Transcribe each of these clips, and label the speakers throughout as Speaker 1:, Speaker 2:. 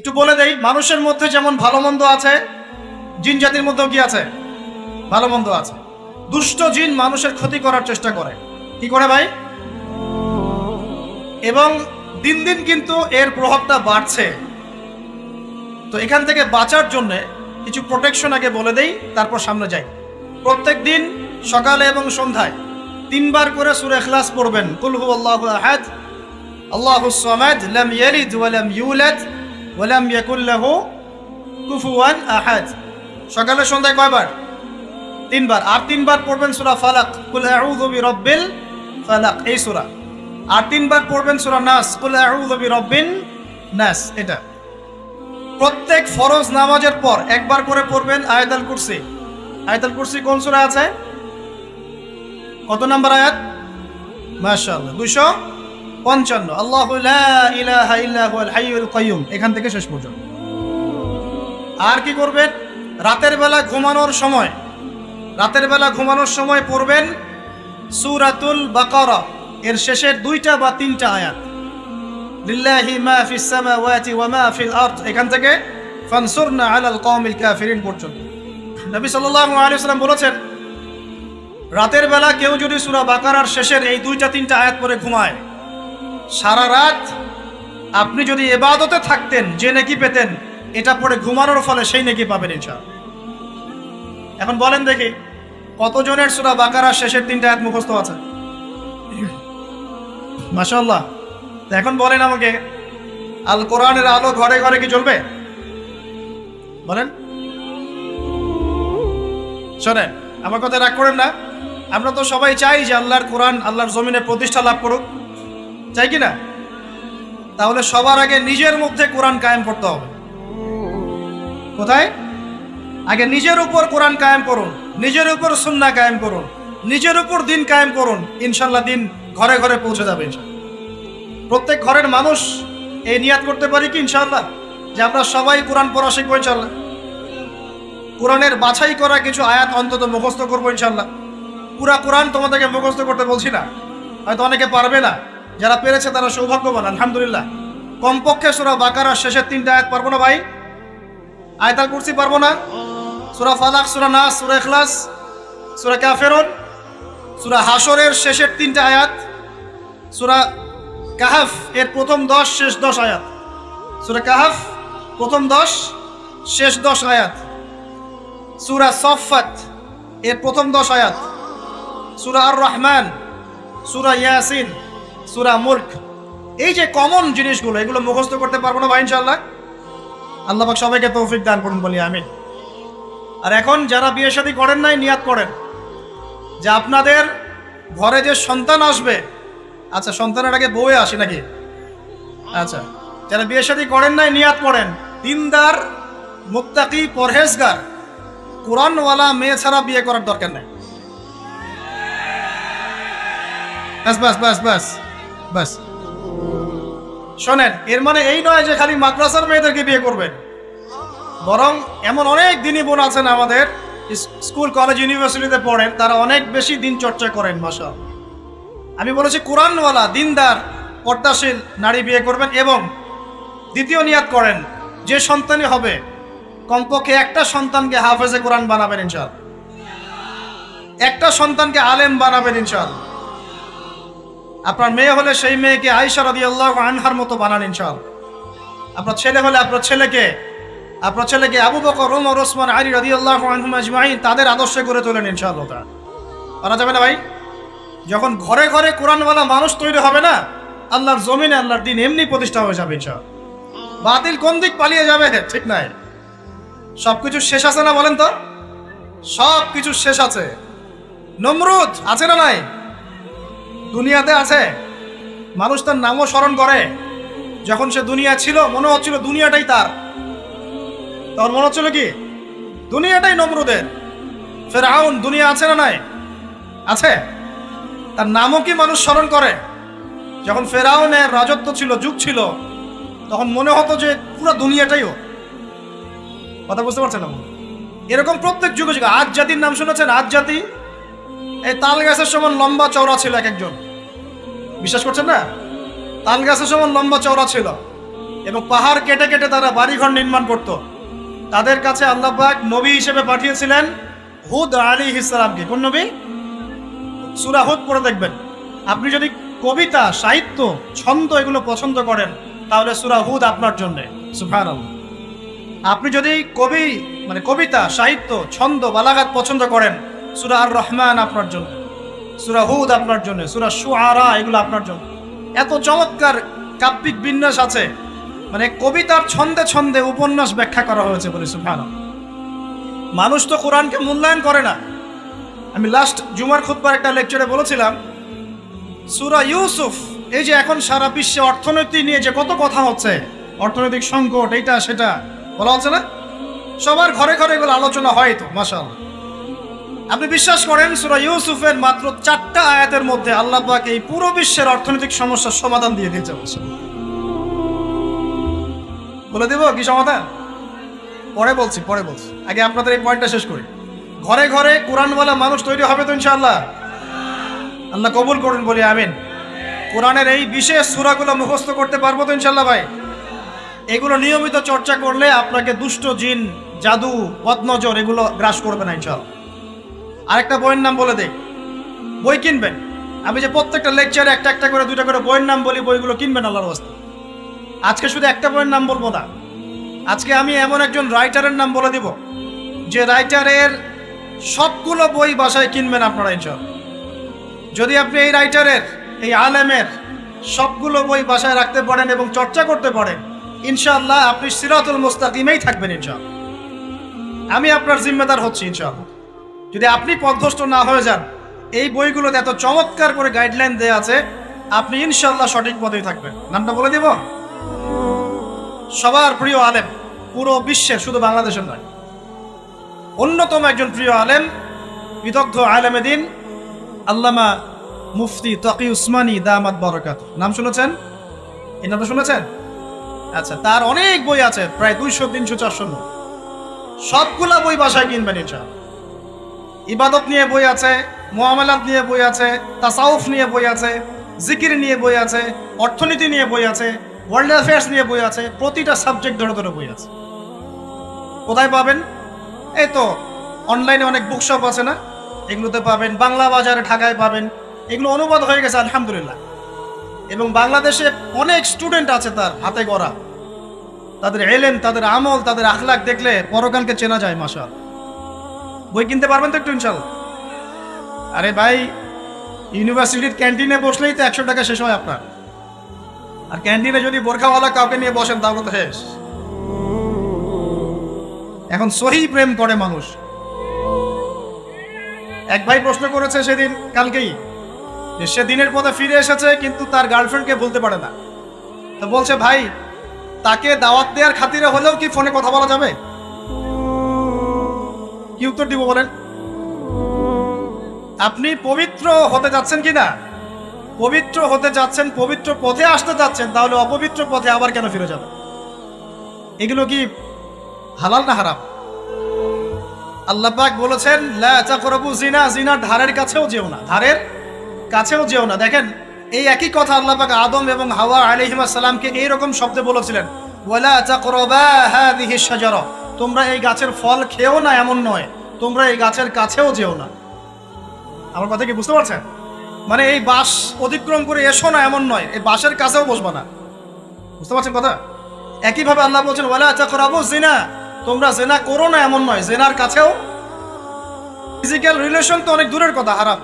Speaker 1: একটু বলে দেই, মানুষের মধ্যে যেমন ভালো মন্দ আছে, জিন জাতির মধ্যেও কি আছে? ভালো মন্দ আছে। দুষ্ট জিন মানুষের ক্ষতি করার চেষ্টা করে। কি করে ভাই? এবং দিন দিন কিন্তু এর প্রভাবটা বাড়ছে। তো এখান থেকে বাঁচার জন্য কিছু প্রোটেকশন আগে বলে দেই, তারপর সামনে যাই। প্রত্যেক দিন সকালে এবং সন্ধ্যায় 3 বার করে সূরা ইখলাস পড়বেন। কুল হুয়াল্লাহু আহাদ, আল্লাহুস সামাদ, লাম ইয়ালিদ ওয়া লাম ইউলাদ ওয়া লাম ইয়াকুল লাহু কুফুয়ান আহাদ। সকালে সন্ধ্যায় কয়বার? 3 বার। আর 3 বার পড়বেন সূরা ফালাক, কুল আউযু বিরাব্বিল ফালাক, এই সূরা। আর 3 বার পড়বেন সূরা নাস, কুল আউযু বিরাব্বিন নাস। এটা প্রত্যেক ফরজ নামাজের পর একবার করে পড়বেন আয়াতুল কুরসি। আয়াতুল কুরসি কোন সূরা আছে? কত নাম্বার আয়াত? মাশাআল্লাহ, 255। আল্লাহু লা ইলাহা ইল্লা হুয়াল হাইয়ুল কাইয়্যুম, এখান থেকে শেষ পর্যন্ত। আর কি করবেন? রাতের বেলা ঘুমানোর সময় পড়বেন সূরাতুল বাকারা, এর শেষের 2টা বা 3টা আয়াত। লিল্লাহি মা ফিস সামাওয়াতি ওয়া মা ফিল আরদ, এখান থেকে ফানসুরনা আলাল কওমিল কাফিরিন পর্যন্ত। নবী সাল্লাল্লাহু আলাইহি ওয়াসাল্লাম বলেছেন, রাতের বেলা কেউ যদি সূরা বাকারার শেষের এই 2টা 3টা আয়াত পড়ে ঘুমায়, সারা রাত আপনি যদি ইবাদতে থাকতেন যে নেকি পেতেন, এটা পড়ে ঘুমানোর ফলে সেই নেকি পাবেন ইনশাআল্লাহ। এখন বলেন দেখি, কতজনের সূরা বাকারার শেষের 3টা আয়াত মুখস্থ আছে? মাশাআল্লাহ। এখন বলেন আমাকে, আল কোরআনের আলো ঘরে ঘরে কি জ্বলবে? বলেন। শোনেন, আমার কথা রাগ করেন না। আমরা তো সবাই চাই যে আল্লাহর কোরআন আল্লাহর জমিনে প্রতিষ্ঠা লাভ করুক, চাই কি না? তাহলে সবার আগে নিজের মধ্যে কোরআন কায়েম করতে হবে। কোথায়? আগে নিজের উপর কোরআন কায়েম করুন, নিজের উপর সুন্নাহ কায়েম করুন, নিজের উপর দিন কায়েম করুন। ইনশাআল্লাহ দিন ঘরে ঘরে পৌঁছে যাবে ইনশাআল্লাহ। প্রত্যেক ঘরের মানুষ এই নিয়াত করতে পারি কি ইনশাআল্লাহ যে আমরা সবাই কোরআন পড়া শিখবো ইনশাআল্লাহ। কোরআনের বাছাই করা কিছু আয়াত অন্তত মুখস্থ করবো ইনশাআল্লাহ। পুরা কোরআন তোমাদেরকে মুখস্থ করতে বলছি না, হয়তো অনেকে পারবে না, যারা পেরেছে তারা সৌভাগ্যবান, আলহামদুলিল্লাহ। কমপক্ষে সূরা বাকারার শেষের 3টা আয়াত পারবো না ভাই? আয়াতুল কুরসি পারবো না? সূরা ফালাক, সূরা নাস, সূরা ইখলাস, সূরা কাফিরুন, সূরা হাশরের শেষের 3টা আয়াত, সূরা কাহাফ এর প্রথম 10 শেষ 10 আয়াত, সূরা কাহাফ প্রথম 10 শেষ 10 আয়াত, সূরা সফফাত এর প্রথম 10 আয়াত, সূরা আর রহমান, সূরা ইয়াসিন, সূরা মুলক। এই যে কমন জিনিসগুলো, এগুলো মুখস্থ করতে পারবো না ভাই ইনশাআল্লাহ? আল্লাহ পাক সবাইকে তৌফিক দান করুন, বলি আমিন। আর এখন যারা বিয়ে শাদী করেন নাই, নিয়াত করেন যে আপনাদের ঘরে যে সন্তান আসবে, আচ্ছা সন্তানের আগে বউয়ে আসে নাকি? আচ্ছা, যারা বিয়ে শাদী করেন নাই নিয়াত করেন, দিনদার, মুত্তাকি, পরহেজগার, কোরআনওয়ালা মেয়ে ছাড়া বিয়ে করার দরকার নেই। বাস বাস বাস বাস বাস। শোনেন, এর মানে এই নয় যে খালি মাদ্রাসার মেয়েদেরকে বিয়ে করবেন, বরং এমন অনেক দিনই বোন আছেন আমাদের স্কুল কলেজ ইউনিভার্সিটিতে পড়েন, তারা অনেক বেশি দিন চর্চা করেন মাশাআল্লাহ। আমি বলেছি কোরআনওয়ালা, দিনদার, পর্দাশীল নারী বিয়ে করবেন। এবং দ্বিতীয় নিয়াত করেন, যে সন্তানই হবে কমপক্ষে একটা সন্তানকে হাফেজে কোরআন বানাবেন ইনশাআল্লাহ, একটা সন্তানকে আলেম বানাবেন ইনশাআল্লাহ। আপনার মেয়ে হলে সেই মেয়েকে আয়েশা রাদিয়াল্লাহু আনহার মতো বানান ইনশাআল্লাহ। আপনার ছেলে হলে আপনার ছেলেকে আবু বকর, ওমর, ওসমান, আলী রাদিয়াল্লাহু আনহুম আজমাইন তাদের আদর্শে গড়ে তোলেন ইনশাআল্লাহ। পারা যাবে না ভাই? যখন ঘরে ঘরে কোরআনওয়ালা মানুষ তৈরি হবে না, আল্লাহর জমিনে আল্লাহর দিন এমনি প্রতিষ্ঠা হয়ে যাবে ইনশাআল্লাহ। বাতিল কোন দিক পালিয়ে যাবে ঠিক নাই? সবকিছু শেষ আছে না বলেন তো? সবকিছু শেষ আছে। নমরুদ আছে না নাই? দুনিয়াতে আছে। মানুষ তার নামও স্মরণ করে। যখন সে দুনিয়া ছিল মনে হচ্ছিল দুনিয়াটাই তার, তখন মনে হচ্ছিল কি দুনিয়াটাই নমরুদের। ফেরাউন দুনিয়া আছে না নাই? আছে। তার নামও কি মানুষ স্মরণ করে? যখন ফেরাউনের রাজত্ব ছিল, যুগ ছিল, তখন মনে হতো যে পুরো দুনিয়াটাইও। কথা বুঝতে পারছেন না? এরকম প্রত্যেক যুগে যুগে। আজ জাতির নাম শুনেছেন? আজ জাতি এই তাল গাছের সমান লম্বা চওড়া ছিল এক একজন, বিশ্বাস করছেন না? তাল গাছের সমান লম্বা চওড়া ছিল। এবং পাহাড় কেটে কেটে তারা বাড়িঘর নির্মাণ করত। তাদের কাছে আল্লাহ পাক নবী হিসেবে পাঠিয়েছিলেন হুদ আলাইহিস সালামকে। কোন নবী? সূরা হুদ পড়ে দেখবেন। আপনি যদি কবিতা, সাহিত্য, ছন্দ এগুলো পছন্দ করেন তাহলে সূরা হুদ আপনার জন্য। সুবহানাল্লাহ। আপনি যদি কবিতা, সাহিত্য, ছন্দ, বালাগাত পছন্দ করেন, সূরা আর রহমান আপনার জন্য, সূরা হুদ আপনার জন্য, সূরা শুআরা এগুলো আপনার জন্য। এত চমৎকার কাব্যিক বিন্যাস আছে, কবিতার ছন্দে ছন্দে উপন্যাস ব্যাখ্যা করা হয়েছে বলে। সুবহানাল্লাহ। মানুষ তো কোরআনকে মূল্যায়ন করে না। আমি লাস্ট জুমার খুতবার একটা লেকচারে বলেছিলাম, সূরা ইউসুফ, এই যে এখন সারা বিশ্বে অর্থনীতি নিয়ে যে কত কথা হচ্ছে, অর্থনৈতিক সংকট, এইটা সেটা বলা হচ্ছে না, সবার ঘরে ঘরে এগুলো আলোচনা হয় তো, মাশাআল্লাহ। আপনি বিশ্বাস করেন সূরা ইউসুফের মাত্র 4টা আয়াতের মধ্যে আল্লাহ পাক এই পুরো বিশ্বের অর্থনৈতিক সমস্যার সমাধান দিয়ে দিয়েছে। বলে দেব কি সমাধান? পরে বলছি। আগে আপনাদের এই পয়েন্টটা শেষ করি। ঘরে ঘরে কোরআনওয়ালা মানুষ তৈরি হবে তো ইনশাআল্লাহ। আল্লাহ কবুল করুন, বলি আমিন। কোরআনের এই বিশেষ সূরাগুলো মুখস্থ করতে পারবো তো ইনশাআল্লাহ ভাই? এগুলো নিয়মিত চর্চা করলে আপনাকে দুষ্ট জিন, জাদু, বদনজর এগুলো গ্রাস করবে না ইনশাআল্লাহ। আরেকটা বইয়ের নাম বলে দেই, বই কিনবেন। আমি যে প্রত্যেকটা লেকচারে একটা একটা করে 2টা করে বইয়ের নাম বলি, বইগুলো কিনবেন আল্লাহর ওয়াস্তে। আজকে শুধু একটা বইয়ের নাম বলবো না, আজকে আমি এমন একজন রাইটারের নাম বলে দিব যে রাইটারের সবগুলো বই বাসায় কিনবেন আপনারা ইনশাআল্লাহ। যদি আপনি এই রাইটারের, এই আলেমের সবগুলো বই বাসায় রাখতে পারেন এবং চর্চা করতে পারেন, ইনশাআল্লাহ আপনি সিরাতুল মুস্তাকিমেই থাকবেন ইনশাআল্লাহ। আমি আপনার জিম্মেদার হচ্ছি ইনশাআল্লাহ। যদি আপনি পথভ্রষ্ট না হয়ে যান, এই বইগুলোতে এত চমৎকার করে গাইডলাইন দেওয়া আছে, আপনি ইনশাআল্লাহ সঠিক পথেই থাকবেন। নামটা বলে দিব, সবার প্রিয় আলেম, পুরো বিশ্বের, শুধু বাংলাদেশের নয়, অন্যতম একজন প্রিয় আলেম, বিদগ্ধ আলেমে দ্বীন আল্লামা মুফতি তকি উসমানী দামাত বরকাত। নাম শুনেছেন? এই নামটা শুনেছেন? আচ্ছা, তার অনেক বই আছে, প্রায় 200, 300, 400। সবগুলা বই বাসায় কিনবেন ইনশাআল্লাহ। ইবাদত নিয়ে বই আছে, মুআমালাত নিয়ে বই আছে, তাসাউফ নিয়ে বই আছে, জিকির নিয়ে বই আছে, অর্থনীতি নিয়ে বই আছে, ওয়ার্ল্ড অ্যাফেয়ার্স নিয়ে বই আছে, প্রতিটা সাবজেক্ট ধরে ধরে বই আছে। কোথায় পাবেন? এই তো অনলাইনে অনেক বুকশপ আছে না, এগুলোতে পাবেন। বাংলা বাজারে, ঢাকায় পাবেন। এগুলো অনুবাদ হয়ে গেছে আলহামদুলিল্লাহ। এবং বাংলাদেশে অনেক স্টুডেন্ট আছে তার হাতে গড়া। তাদের এলেম, তাদের আমল, তাদের আখলাক দেখলে পরকালকে চেনা যায়। মাশাআল্লাহ। বই কিনতে পারবেন তো একটু ইনশাআল্লাহ? আরে ভাই, ইউনিভার্সিটির ক্যান্টিনে বসলেই তো 100 টাকা শেষ হয় আপনার। আর ক্যান্টিনে যদি বোরখাওয়ালা কাউকে নিয়ে বসেন তাহলে তো শেষ। এখন সহি প্রেম করে মানুষ। এক ভাই প্রশ্ন করেছে সেদিন, কালকেই, যে সে দিনের পথে ফিরে এসেছে কিন্তু তার গার্লফ্রেন্ডকে বলতে পারে না। তো বলছে, ভাই, তাকে দাওয়াত দেওয়ার খাতিরে হলেও কি ফোনে কথা বলা যাবে? কি উত্তর দিব বলেন? আপনি পবিত্র হতে যাচ্ছেন কিনা? পবিত্র হতে যাচ্ছেন, পবিত্র পথে আসতে যাচ্ছেন, তাহলে অপবিত্র পথে আবার কেন ফিরে যাবেন? এগুলো কি হালাল না হারাম? আল্লাহ পাক বলেছেন, লা তাকরাবু জিনা, জিনার ধারের কাছেও যেও না, ধারের কাছেও যেও না। দেখেন, এই একই কথা আল্লাহ পাক আদম এবং হাওয়া আলাইহিস সালামকে এইরকম শব্দে বলেছিলেন, ওয়ালা তাকরাবা হাযিহিশ শাজারা, তোমরা এই গাছের ফল খেও না এমন নয়, তোমরা এই গাছের কাছেও যেও না। আমার কথা কি বুঝতে পারছেন? মানে এই বাঁশ অতিক্রম করে এসো না এমন নয়, এই বাঁশের কাছেও বসবা না। বুঝতে পারছেন কথা? একইভাবে আল্লাহ বলছেন, ওয়ালা তাকরাবু জিনা, তোমরা জেনা করো না এমন নয়, জেনার কাছেও। ফিজিক্যাল রিলেশন তো অনেক দূরের কথা, হারাম।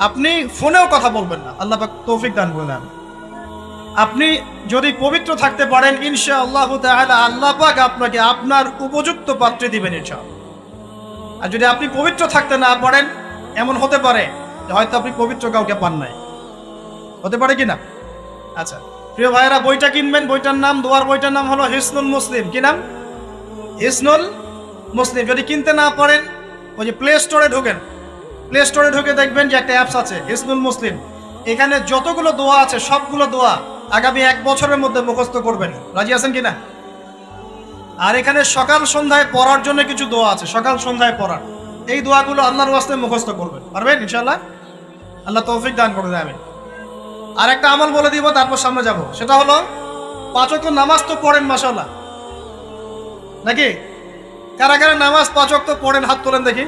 Speaker 1: আপনি ফোনেও কথা বলবেন না, আল্লাহ পাক তৌফিক দান করলেন। আপনি যদি পবিত্র থাকতে পারেন, ইনশাআল্লাহ তাআলা আল্লাহ পাক আপনাকে আপনার উপযুক্ত পাত্রে দিবেন ইনশাআল্লাহ। আর যদি আপনি পবিত্র থাকতে না পারেন, এমন হতে পারে যে হয়তো আপনি পবিত্র কাউকে পান নাই। হতে পারে কিনা? আচ্ছা প্রিয় ভাইয়েরা, বইটা কিনবেন। বইটার নাম, দোয়ার বইটার নাম হলো হিসনুল মুসলিম। কি নাম? হিসনুল মুসলিম। যদি কিনতে না পারেন, ওই যে প্লে স্টোরে ঢোকেন, প্লে স্টোরে ঢুকে দেখবেন যে একটা অ্যাপস আছে হিসনুল মুসলিম। এখানে যতগুলো দোয়া আছে সবগুলো দোয়া আগামী 1 বছরের মধ্যে মুখস্থ করবেন। রাজি আছেন কিনা? আর এখানে সকাল সন্ধ্যায় পড়ার জন্য কিছু দোয়া আছে, সকাল সন্ধ্যায় পড়ার। এই দোয়াগুলো আল্লাহর ওয়াস্তে মুখস্থ করবেন। পারবেন ইনশাআল্লাহ? আল্লাহ তৌফিক দান করে দেবেন। আর একটা আমল বলে দিব, তারপর সামনে যাব। সেটা হলো 5 ওয়াক্ত নামাজ তো পড়েন মাশাআল্লাহ, নাকি? কারা কারা নামাজ 5 ওয়াক্ত পড়েন হাত তোলেন দেখি।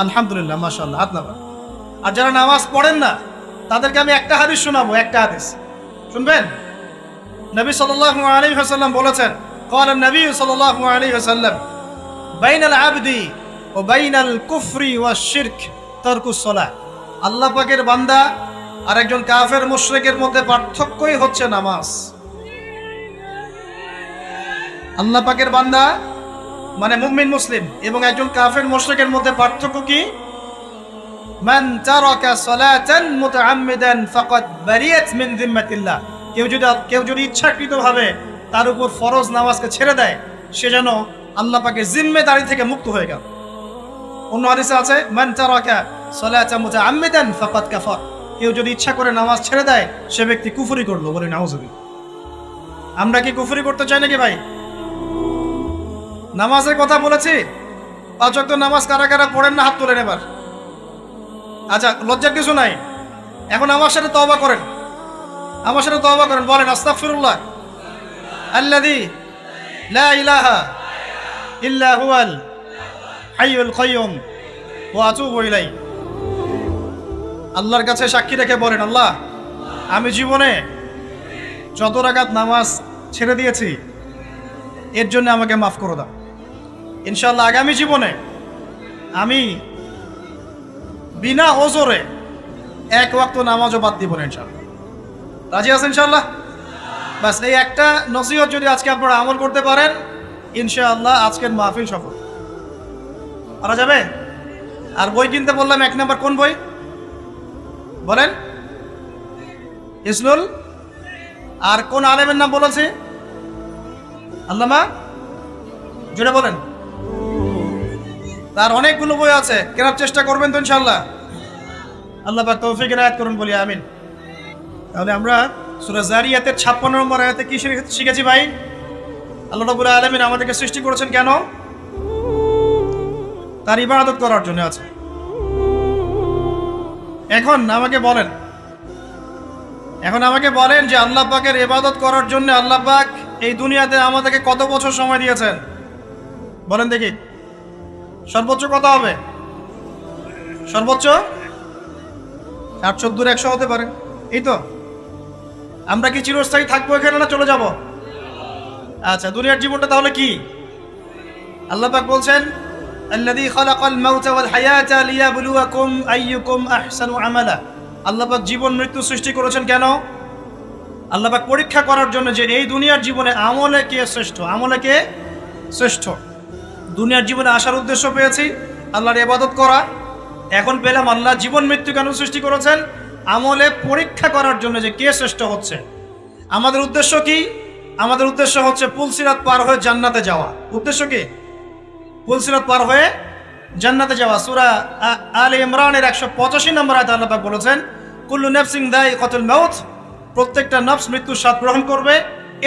Speaker 1: আলহামদুলিল্লাহ, মাশাআল্লাহ, হাত নামান। আর যারা নামাজ পড়েন না তাদেরকে আমি একটা হাদিস শোনাবো, একটা হাদিস শুনবেন। নবী সাল্লাল্লাহু আলাইহি ওয়াসাল্লাম বলেছেন, قال النبي صلى الله عليه وسلم بين العبد وبين الكفر والشرك ترك الصلاة। আল্লাহ পাকের বান্দা আর একজন কাফের মুশরিকের মধ্যে পার্থক্যই হচ্ছে নামাজ। আল্লাহ পাকের বান্দা মানে মুমিন মুসলিম এবং একজন কাফের মুশরিকের মধ্যে পার্থক্য কি? মান তারাকা সালাতান মুতাআম্মিদান ফাকাদ বারিয়াত মিন যিম্মাতিল্লাহ। কেউ যদি ইচ্ছাকৃতভাবে তার উপর ফরজ নামাজকে ছেড়ে দেয়, সে যেন আল্লাহ পাকের জিম্মেদারি থেকে মুক্ত হয়ে গেল। অন্য হাদিসে আছে মান তারাকা সালাতান মুতাআম্মিদান ফাকাদ কাফার। কেউ যদি ইচ্ছা করে নামাজ ছেড়ে দেয়, সে ব্যক্তি কুফরি করলো, বলে নাউযুবিল্লাহ। আমরা কি কুফরি করতে চাই নাকি ভাই? নামাজের কথা বলেছি, 5 ওয়াক্ত নামাজ কারা কারা পড়েন না হাত তোলেন এবার। আচ্ছা, লজ্জার কিছু নাই। এখন আমার সাথে তওবা করেন, আমার সাথে তওবা করেন, বলেন আস্তাগফিরুল্লাহ আল্লাযী লা ইলাহা ইল্লা হুয়াল হাইয়ুল কাইয়্যুম ওয়া আতুবু ইলাইহি। আল্লাহর কাছে সাক্ষী রেখে বলেন, আল্লাহ, আমি জীবনে যত রাকাত নামাজ ছেড়ে দিয়েছি এর জন্য আমাকে মাফ করে দাও। ইনশাআল্লাহ আগামী জীবনে আমি বিনা ওজরে 1 ওয়াক্ত নামাজও বাদ দিব না ইনশাআল্লাহ। রাজি আছেন ইনশাআল্লাহ? বাস এই একটা নসিহত যদি আজকে আপনারা আমল করতে পারেন, ইনশাআল্লাহ আজকের মাহফিল সফল। পারা যাবে? আর বই কিনতে বললাম, 1 নাম্বার কোন বই বলেন? ইসনুল। আর কোন আলেমের নাম বলেছে? আল্লামা, জোরে বলেন। তার অনেকগুলো বই আছে, কেনার চেষ্টা করবেন তো ইনশাআল্লাহ। আল্লাহ পাক তৌফিক এনায়েত করুন, বলি আমিন। তাহলে আমরা সূরা যারিয়াতের 56 নম্বর আয়াতে কি শিখেছি ভাই? আল্লাহ রাব্বুল আলামিন আমাদেরকে সৃষ্টি করেছেন কেন? তার ইবাদত করার জন্য আছে। এখন আমাকে বলেন যে আল্লাহ পাকের ইবাদত করার জন্য আল্লাহ পাক এই দুনিয়াতে আমাদেরকে কত বছর সময় দিয়েছেন বলেন দেখি। সর্বোচ্চ কত হবে? সর্বোচ্চ 60, 70, 100 হতে পারে। এই তো। আমরা কি চিরস্থায়ী থাকবো এখানে না চলে যাব? আচ্ছা, দুনিয়ার জীবনটা তাহলে কি? আল্লাহ পাক বলছেন, আল্লাযী খালাকাল মাউতা ওয়াল হায়াতা লিয়াবলুয়াকুম আইয়ুকুম আহসানু আমালা। আল্লাহ পাক জীবন মৃত্যু সৃষ্টি করেছেন কেন? আল্লাহ পাক পরীক্ষা করার জন্য যে এই দুনিয়ার জীবনে আমলে কে শ্রেষ্ঠ, আমলে কে শ্রেষ্ঠ। দুনিয়ার জীবনে আসার উদ্দেশ্য পেয়েছি আল্লাহর ইবাদত করা, এখন পেলাম আল্লাহ জীবন মৃত্যু কেন সৃষ্টি করেছেন? আমলে পরীক্ষা করার জন্য যে কে শ্রেষ্ঠ হচ্ছে। আমাদের উদ্দেশ্য কি? আমাদের উদ্দেশ্য হচ্ছে পুলসিরাত পার হয়ে জান্নাতে যাওয়া। উদ্দেশ্য কি? পুলসিরাত পার হয়ে জান্নাতে যাওয়া। সূরা আলে ইমরানের 185 নম্বর আয়াতে আল্লাহ পাক বলেছেন, কুল্লু নাফসিন যায়িকাতুল মাউত। প্রত্যেকটা নফস মৃত্যুর স্বাদ গ্রহণ করবে,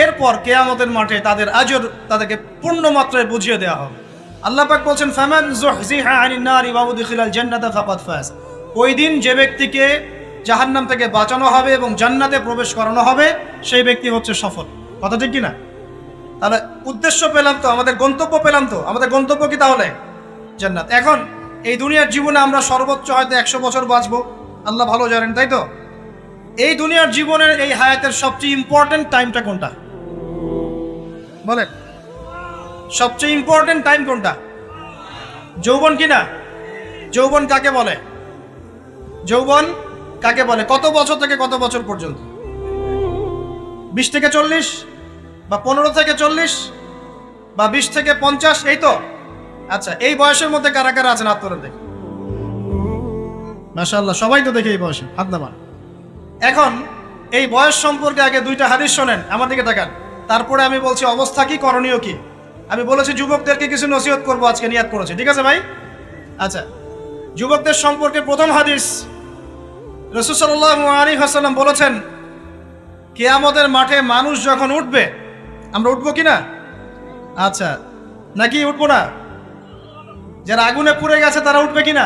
Speaker 1: এরপর কিয়ামতের মাঠে তাদের আজর তাদেরকে পূর্ণ মাত্রায় বুঝিয়ে দেওয়া হবে। আল্লাহ পাক বলছেন, ফামান যুহজিহা আনিন নারি ওয়া উদখিলাল জান্নাতা ফাকাদ ফাজ। ওই দিন যে ব্যক্তিকে জাহান্নাম থেকে বাঁচানো হবে এবং জান্নাতে প্রবেশ করানো হবে, সেই ব্যক্তি হচ্ছে সফল। কথা ঠিক কিনা? তাহলে উদ্দেশ্য পেলাম তো, আমাদের গন্তব্য পেলাম তো। আমাদের গন্তব্য কি তাহলে? জান্নাত। এখন এই দুনিয়ার জীবনে আমরা সর্বোচ্চ হয়তো 100 বছর বাঁচবো, আল্লাহ ভালো জানেন, তাই তো? এই দুনিয়ার জীবনের এই হায়াতের সবচেয়ে ইম্পর্টেন্ট টাইমটা কোনটা বলেন? সবচেয়ে ইম্পর্টেন্ট টাইম কোনটা? যৌবন কিনা? যৌবন কাকে বলে? যৌবন কাকে বলে? কত বছর থেকে কত বছর পর্যন্ত? 20 থেকে 40 বা 15 থেকে 40 বা 20 থেকে 50, এই তো। আচ্ছা, এই বয়সের মধ্যে কারা কারা আছেন হাত তোলেন দেখি। মাশাআল্লাহ, সবাই তো দেখে এই বয়সে, হাত নামান। এখন এই বয়স সম্পর্কে আগে 2টা হাদিস শোনেন, আমার দিকে তাকান, তারপরে আমি বলছি অবস্থা কি, করণীয় কি। আমি বলেছি যুবকদেরকে কিছু নসিহত করবো আজকে, নিয়াত করেছি, ঠিক আছে ভাই? আচ্ছা, যুবকদের সম্পর্কে প্রথম হাদিস, রাসূল সাল্লাল্লাহু আলাইহি ওয়াসাল্লাম বলেছেন, কিয়ামতের মাঠে মানুষ যখন উঠবে, আমরা উঠবো কিনা? আচ্ছা, নাকি উঠবো না? যারা আগুনে পুড়ে গেছে তারা উঠবে কিনা?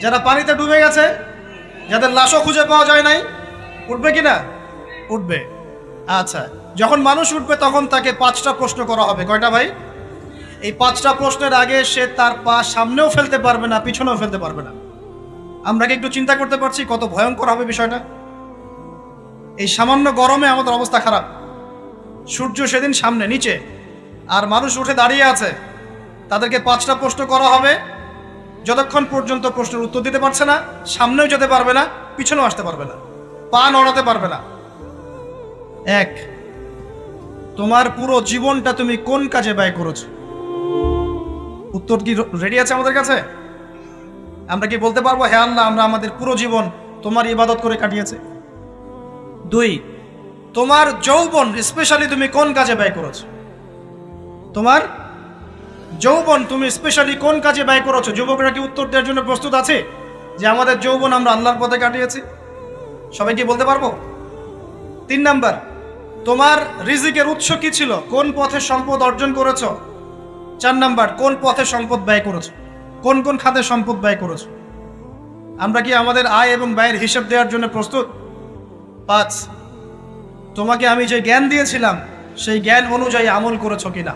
Speaker 1: যারা পানিতে ডুবে গেছে, যাদের লাশও খুঁজে পাওয়া যায় নাই, উঠবে কিনা? উঠবে। আচ্ছা, যখন মানুষ উঠবে তখন তাকে 5টা প্রশ্ন করা হবে। কয়টা ভাই? এই 5টা প্রশ্নের আগে সে তার পা সামনেও ফেলতে পারবে না, পিছনেও ফেলতে পারবে না। আমরা কি একটু চিন্তা করতে পারছি কত ভয়ঙ্কর হবে বিষয়টা? এই সামান্য গরমে আমাদের অবস্থা খারাপ, সূর্য সেদিন সামনে নিচে, আর মানুষ উঠে দাঁড়িয়ে আছে, তাদেরকে 5টা প্রশ্ন করা হবে। যতক্ষণ পর্যন্ত প্রশ্নের উত্তর দিতে পারছে না, সামনেও যেতে পারবে না, পিছনেও আসতে পারবে না, পা নড়াতে পারবে না। 1, তোমার পুরো জীবনটা তুমি কোন কাজে ব্যয় করেছো? উত্তর কি রেডি আছে আমাদের কাছে? আমরা কি বলতে পারবো হে আল্লাহ আমরা আমাদের পুরো জীবন তোমার ইবাদত করে কাটিয়েছি? 2, তোমার যৌবন স্পেশালি তুমি কোন কাজে ব্যয় করেছো? তোমার যৌবন তুমি স্পেশালি কোন কাজে ব্যয় করেছো? যুবকরা কি উত্তর দেওয়ার জন্য প্রস্তুত আছে যে আমাদের যৌবন আমরা আল্লাহর পথে কাটিয়েছি? সবাই কি বলতে পারবো? 3 নাম্বার, তোমার রিজিকের উৎস কি ছিল? কোন পথে সম্পদ অর্জন করেছো? 4 নাম্বার, কোন পথে সম্পদ ব্যয় করেছো? কোন কোন খাতে সম্পদ ব্যয় করেছো? আমরা কি আমাদের আয় এবং ব্যয়ের হিসাব দেওয়ার জন্য প্রস্তুত? 5, তোমাকে আমি যে জ্ঞান দিয়েছিলাম সেই জ্ঞান অনুযায়ী আমল করেছো কিনা?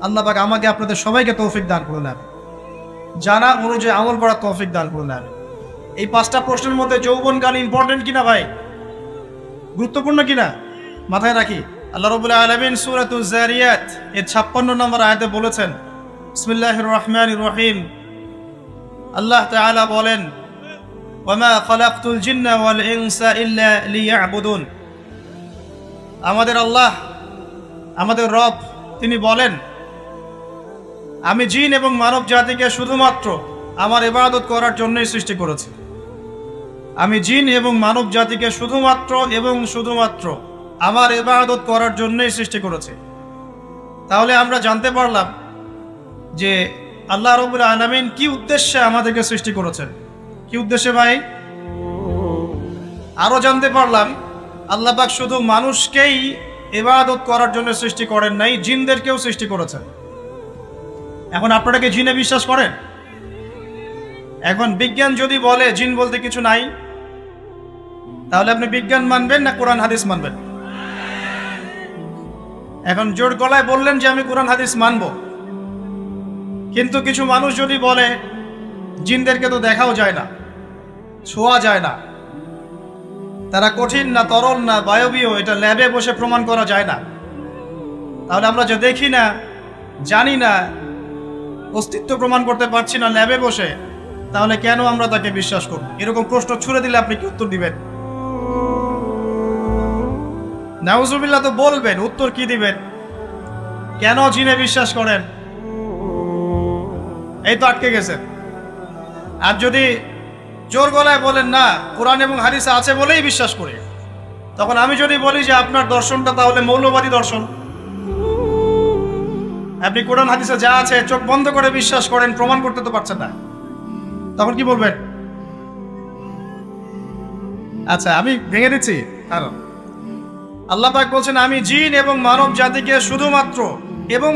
Speaker 1: আল্লাহ পাক আমাকে আপনাদের সবাইকে তৌফিক দান করে নেন, জানা অনুযায়ী আমল করার তৌফিক দান করে নেন। এই 5টা প্রশ্নের মধ্যে যৌবন গান ইম্পর্টেন্ট কিনা ভাই? গুরুত্বপূর্ণ কিনা? মাথায় রাখি। আল্লাহ রাব্বুল আলামিন সূরাতুজ যারিয়াত এর 56 নম্বর আয়াতে বলেছেন, বিসমিল্লাহির রহমানির রহিম, আল্লাহ তাআলা বলেন, ওয়ামা খালাকতুল জিন্না ওয়াল ইনসা ইল্লা লিয়াবুদুন। আমাদের আল্লাহ, আমাদের রব, তিনি বলেন আমি জিন এবং মানব জাতিকে শুধুমাত্র আমার ইবাদত করার জন্যই সৃষ্টি করেছি। আমি জিন এবং মানব জাতিকে শুধুমাত্র আমার ইবাদত করার জন্যই সৃষ্টি করেছি। তাহলে আমরা জানতে পারলাম যে আল্লাহ রাব্বুল আলামিন কি উদ্দেশ্যে আমাদেরকে সৃষ্টি করেছেন। কি উদ্দেশ্যে ভাই? আরো জানতে পারলাম আল্লাহ পাক শুধু মানুষকেই ইবাদত করার জন্য সৃষ্টি করেন নাই, জিনদেরকেও সৃষ্টি করেছেন। এখন আপনারা কি জিনে বিশ্বাস করেন? এখন বিজ্ঞান যদি বলে জিন বলতে কিছু নাই, তাহলে আপনি বিজ্ঞান মানবেন না কোরআন হাদিস মানবেন? এখন জোর গলায় বললেন যে আমি কোরআন হাদিস মানব, কিন্তু কিছু মানুষ যদি বলে জিনদেরকে তো দেখাও যায় না, ছোঁয়া যায় না, তারা কঠিন না, তরল না, বায়বীয়, এটা ল্যাবে বসে প্রমাণ করা যায় না, তাহলে আমরা যে দেখি না, জানি না, অস্তিত্ব প্রমাণ করতে পারছি না ল্যাবে বসে, তাহলে কেন আমরা তাকে বিশ্বাস করব? এরকম প্রশ্ন ছুড়ে দিলে আপনি কি উত্তর দিবেন? নাউজুবিল্লাহ তো বলবেন, উত্তর কি দিবেন? কেন জিনে বিশ্বাস করেন? এই তো আটকে গেছেন। আর যদি জোর গলায় বলেন না কোরআন এবং হাদিসে আছে বলেই বিশ্বাস করি, তখন আমি যদি বলি যে আপনার দর্শনটা তাহলে মৌলবাদী দর্শন, আপনি কোরআন হাদিসে যা আছে চোখ বন্ধ করে বিশ্বাস করেন, প্রমাণ করতে তো পারছেন না, তখন কি বলবেন? আচ্ছা, আমি ভেঙে দিচ্ছি। কারণ আল্লাহ পাক বলছেন আমি জিন এবং মানব জাতিকে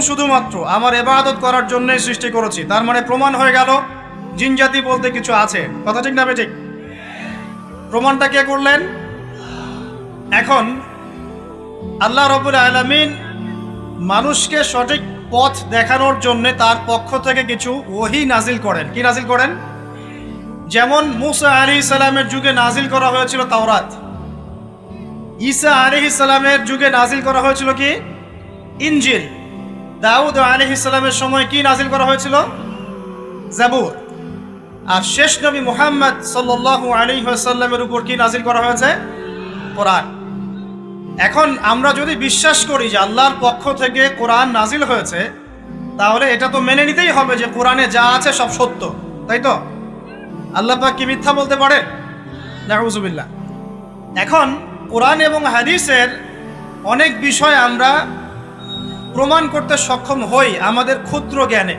Speaker 1: শুধুমাত্র আমার ইবাদত করার জন্যই সৃষ্টি করেছি। তার মানে প্রমাণ হয়ে গেল জিন জাতি বলতে কিছু আছে। কথা ঠিক না বেঠিক? প্রমাণটা কে করলেন? এখন আল্লাহ রাব্বুল আলামিন মানুষকে সঠিক পথ দেখানোর জন্য তার পক্ষ থেকে কিছু ওহী নাজিল করেন। কি নাজিল করেন? যেমন মূসা আলাইহিস সালামের যুগে নাজিল করা হয়েছিল তাওরাত, ঈসা আলাইহিস সালামের যুগে নাজিল করা হয়েছিল কি? ইনজিল। দাউদ আলাইহিস সালামের সময় কি নাজিল করা হয়েছিল? জাবুর। আর শেষ নবী মুহাম্মদ সাল্লাল্লাহু আলাইহি ওয়াসাল্লামের উপর কি নাজিল করা হয়েছে? কোরআন। এখন আমরা যদি বিশ্বাস করি যে আল্লাহর পক্ষ থেকে কোরআন নাজিল হয়েছে, তাহলে এটা তো মেনে নিতেই হবে যে কোরআনে যা আছে সব সত্য, তাই তো? আল্লাহ পাক কি মিথ্যা বলতে পারেন? নাউজুবিল্লাহ। এখন কোরআন এবং হাদিসের অনেক বিষয় আমরা প্রমাণ করতে সক্ষম হই আমাদের ক্ষুদ্র জ্ঞানে,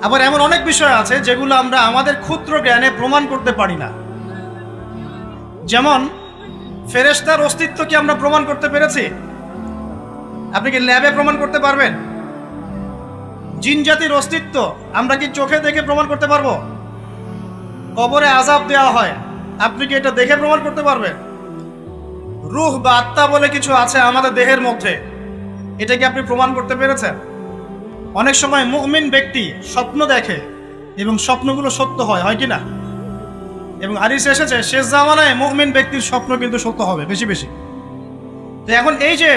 Speaker 1: আবার এমন অনেক বিষয় আছে যেগুলো আমরা আমাদের ক্ষুদ্র জ্ঞানে প্রমাণ করতে পারি না। যেমন ফেরেশতার অস্তিত্ব কি আমরা প্রমাণ করতে পেরেছি? আপনি কি ল্যাবে প্রমাণ করতে পারবেন? জিন জাতির অস্তিত্ব আমরা কি চোখে দেখে প্রমাণ করতে পারবো? কবরে আযাব দেওয়া হয়, আপনি কি এটা দেখে প্রমাণ করতে পারবেন? রূহ বা আত্মা বলে কিছু আছে আমাদের দেহের মধ্যে, এটা কি আপনি প্রমাণ করতে পেরেছেন? অনেক সময় মুমিন ব্যক্তি স্বপ্ন দেখে এবং স্বপ্নগুলো সত্য হয়, হয় কি না? এবং হাদিসে এসেছে শেষ জামানায় মুমিন ব্যক্তির স্বপ্ন কিন্তু সত্য হবে বেশি বেশি। তো এখন এই যে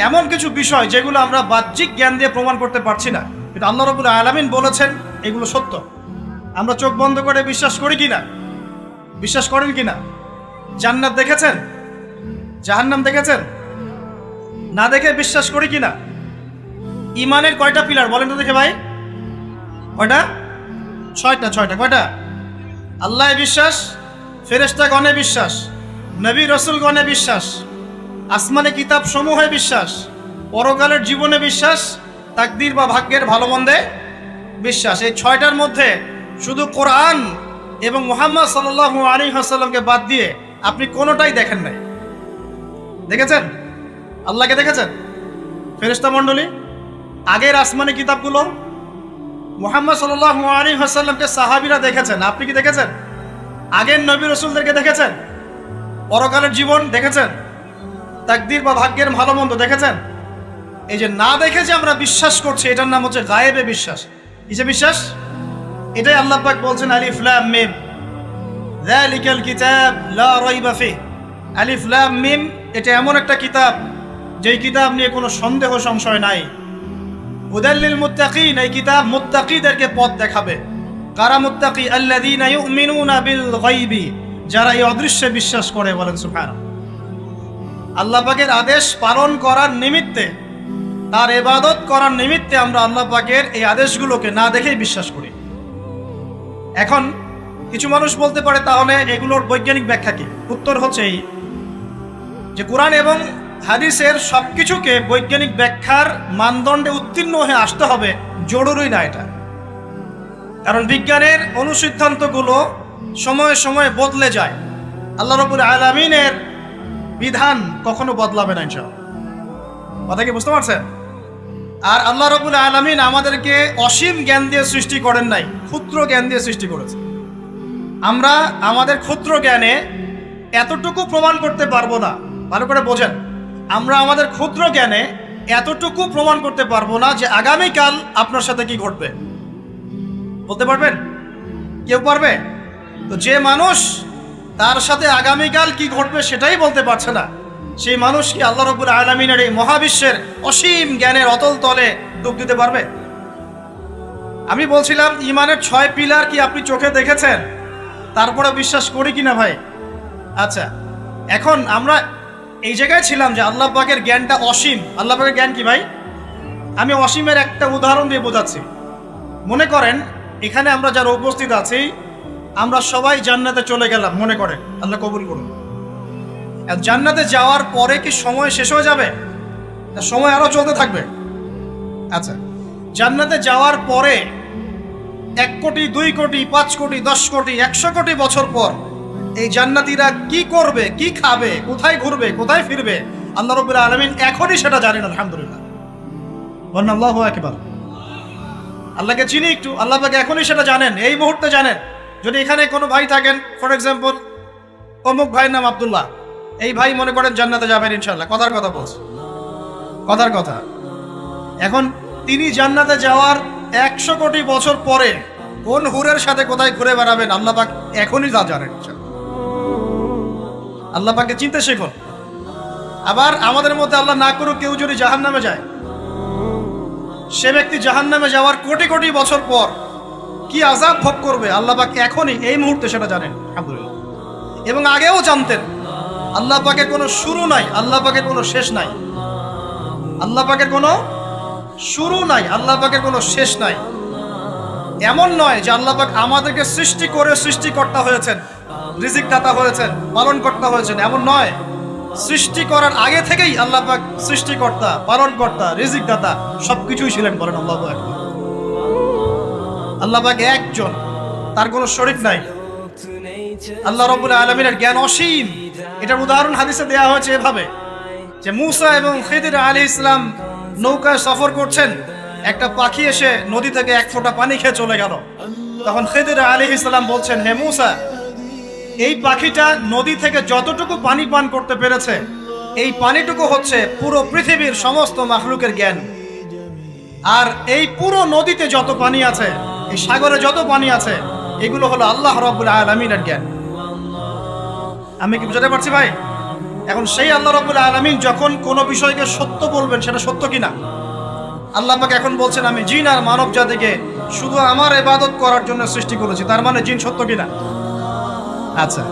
Speaker 1: এমন কিছু বিষয় যেগুলো আমরা বাহ্যিক জ্ঞান দিয়ে প্রমাণ করতে পারছি না, কিন্তু আল্লাহ রাব্বুল আলামিন বলেছেন এগুলো সত্য, আমরা চোখ বন্ধ করে বিশ্বাস করি কিনা? বিশ্বাস করেন কিনা? জান্নাত দেখেছেন? জাহান্নাম দেখেছেন? না দেখে বিশ্বাস করি কিনা? ইমানের কয়টা পিলার বলেন তো দেখে ভাই? কয়টা? ছয়টা। কয়টা? আল্লাহ বিশ্বাস, ফেরেশতাগণে বিশ্বাস, নবী রাসূলগণে বিশ্বাস, আসমানে কিতাব সমূহে বিশ্বাস, পরকালের জীবনে বিশ্বাস, তাকদীর বা ভাগ্যের ভালো মন্দে বিশ্বাস। এই ছয়টার মধ্যে শুধু কোরআন এবং মুহাম্মদ সাল্লাল্লাহু আলাইহি ওয়াসাল্লামকে বাদ দিয়ে আপনি কোনোটাই দেখেন নাই। দেখেছেন? আল্লাহকে দেখেছেন? ফেরেশতা মণ্ডলী, আগের আসমানি কিতাবগুলো, মুহাম্মদ সাল্লাল্লাহু আলাইহি ওয়াসাল্লামকে সাহাবীরা দেখেছেন, আপনি কি দেখেছেন? আগের নবী রাসূলদেরকে দেখেছেন? পরকালের জীবন দেখেছেন? তাকদীর বা ভাগ্যের ভালো মন্দ দেখেছেন? এই যে না দেখে যে আমরা বিশ্বাস করছি, এটার নাম হচ্ছে গায়েবে বিশ্বাস। কিসে বিশ্বাস? এটাই আল্লাহ পাক বলছেন আলিফ লাম মিম যালিকাল কিতাব লা রাইবা ফিহি। আলিফ লাম মিম, এটা এমন একটা কিতাব যেই কিতাব নিয়ে কোনো সন্দেহ সংশয় নাই। হুদাল লিল মুত্তাকিন, এই কিতাব মুত্তাকিদেরকে পথ দেখাবে। কারা মুত্তাকি? আল্লাযীনা ইউমিনুনা বিল গায়বি, যারা এই অদৃশ্যে বিশ্বাস করে। বলেন সুবহানাল্লাহ। আল্লাহ পাকের আদেশ পালন করার নিমিত্তে, তার ইবাদত করার নিমিত্তে আমরা আল্লাহ পাকের এই আদেশগুলোকে না দেখেই বিশ্বাস করি। এখন কিছু মানুষ বলতে পারে তাহলে এগুলোর বৈজ্ঞানিক ব্যাখ্যা কি? উত্তর হচ্ছে এই যে কোরআন এবং হাদিসের সবকিছুকে বৈজ্ঞানিক ব্যাখ্যার মানদণ্ডে উত্তীর্ণ হয়ে আসতে হবে জরুরি না এটা। কারণ বিজ্ঞানের অনুসিদ্ধান্তগুলো সময়ে সময়ে বদলে যায়। আল্লাহ রাব্বুল আলামিনের বিধান কখনো বদলাবে না ইনশাআল্লাহ। কথা কি বুঝতে পারছেন? আর আল্লাহ রাব্বুল আলামিন আমাদেরকে অসীম জ্ঞান দিয়ে সৃষ্টি করেন নাই, ক্ষুদ্র জ্ঞান দিয়ে সৃষ্টি করেছে। আমরা আমাদের ক্ষুদ্র জ্ঞানে এতটুকু প্রমাণ করতে পারবো না। ভালো করে বোঝেন, আমরা আমাদের ক্ষুদ্র জ্ঞানে এতটুকু প্রমাণ করতে পারবো না যে আগামীকাল আপনার সাথে কি ঘটবে। বলতে পারবেন? কেউ পারবে? তো যে মানুষ তার সাথে আগামীকাল কি ঘটবে সেটাই বলতে পারছে না, সেই মানুষ কি আল্লাহ রাব্বুল আলামিনের এই মহাবিশ্বের অসীম জ্ঞানের অতল তলে ডুব দিতে পারবে? আমি বলছিলাম ইমানের 6 পিলার কি আপনি চোখে দেখেছেন? তারপরে বিশ্বাস করি কিনা ভাই? আচ্ছা, এখন আমরা এই জায়গায় ছিলাম যে আল্লাহ পাকের জ্ঞানটা অসীম। আল্লাহ পাকের জ্ঞান কি ভাই? আমি অসীমের একটা উদাহরণ দিয়ে বোঝাচ্ছি। মনে করেন এখানে আমরা যারা উপস্থিত আছি, আমরা সবাই জান্নাতে চলে গেলাম, মনে করেন, আল্লাহ কবুল করুন। জান্নাতে যাওয়ার পরে কি সময় শেষ হয়ে যাবে? সময় আরো চলতে থাকবে। আচ্ছা, জান্নাতে যাওয়ার পরে 1 কোটি, 2 কোটি, 5 কোটি, 10 কোটি, 100 কোটি বছর পর এই জান্নাতীরা কি করবে, কি খাবে, কোথায় ঘুরবে, কোথায় ফিরবে, আল্লাহ রাব্বুল আলামিন এখনই সেটা জানেন। আলহামদুলিল্লাহ, বলেন আল্লাহু আকবার। আল্লাহকে চিনি একটু, আল্লাহ পাক এখনই সেটা জানেন, এই মুহূর্তে জানেন। যদি এখানে কোনো ভাই থাকেন, ফর এক্সাম্পল অমুক ভাইয়ের নাম আব্দুল্লাহ, এই ভাই মনে করেন জান্নাতে যাবেন ইনশাআল্লাহ, কথার কথা বলছে, কথার কথা। এখন তিনি জান্নাতে যাওয়ার 100 কোটি বছর পরে কোন হুরের সাথে কোথায় ঘুরে বেড়াবেন আল্লাহ পাক এখনই তা জানেন। আল্লাহ পাককে চিনতে শেখুন। আবার আমাদের মধ্যে আল্লাহ না করুক কেউ যদি জাহান্নামে যায়, সে ব্যক্তি জাহান্নামে যাওয়ার কোটি কোটি বছর পর কি আযাব ভোগ করবে আল্লাহ পাক এখনই এই মুহূর্তে সেটা জানেন। আলহামদুলিল্লাহ। এবং আগেও জানতেন। আল্লাহ পাকের কোনো শুরু নাই, আল্লাহ পাকের কোনো শেষ নাই। আল্লাহ পাকের কোনো শুরু নাই, আল্লাহ পাকের কোনো শেষ নাই। এমন নয় যে আল্লাহ পাক আমাদেরকে সৃষ্টি করে সৃষ্টিকর্তা হয়েছেন, রিজিক দাতা হয়েছেন, পালনকর্তা হয়েছেন, এমন নয়। সৃষ্টি করার আগে থেকেই আল্লাহ পাক সৃষ্টিকর্তা, পালনকর্তা, রিজিক দাতা সবকিছুই ছিলেন। বলেন আল্লাহু আকবার। আল্লাহ পাক একজন, তার কোনো শরীক নাই। আল্লাহ রাব্বুল আলামিনের জ্ঞান অসীম। এটার উদাহরণ হাদিসে দেওয়া হয়েছে এভাবে যে মুসা এবং খিদির আলাইহিস সালাম নৌকায় সফর করছেন, একটা পাখি এসে নদী থেকে 1 ফোঁটা পানি খেয়ে চলে গেল। তখন খিদির আলাইহিস সালাম বলছেন, হে মুসা, এই পাখিটা নদী থেকে যতটুকু পানি পান করতে পেরেছে, এই পানিটুকু হচ্ছে পুরো পৃথিবীর সমস্ত মাখলুকের জ্ঞান। আর এই পুরো নদীতে যত পানি আছে, এই সাগরে যত পানি আছে, এগুলো হলো আল্লাহ রাব্বুল আলামিনের জ্ঞান। আমি কি বুঝাতে পারছি ভাই? এখন সেই আল্লাহ রাব্বুল আলামিন যখন কোনো বিষয়কে সত্য বলবেন, সেটা সত্য কিনা? আল্লাহ পাক এখন বলছেন, আমি জিন আর মানব জাতিকে শুধু আমার ইবাদত করার জন্য সৃষ্টি করেছি, তার মানে জিন সত্য কিনা? আচ্ছা,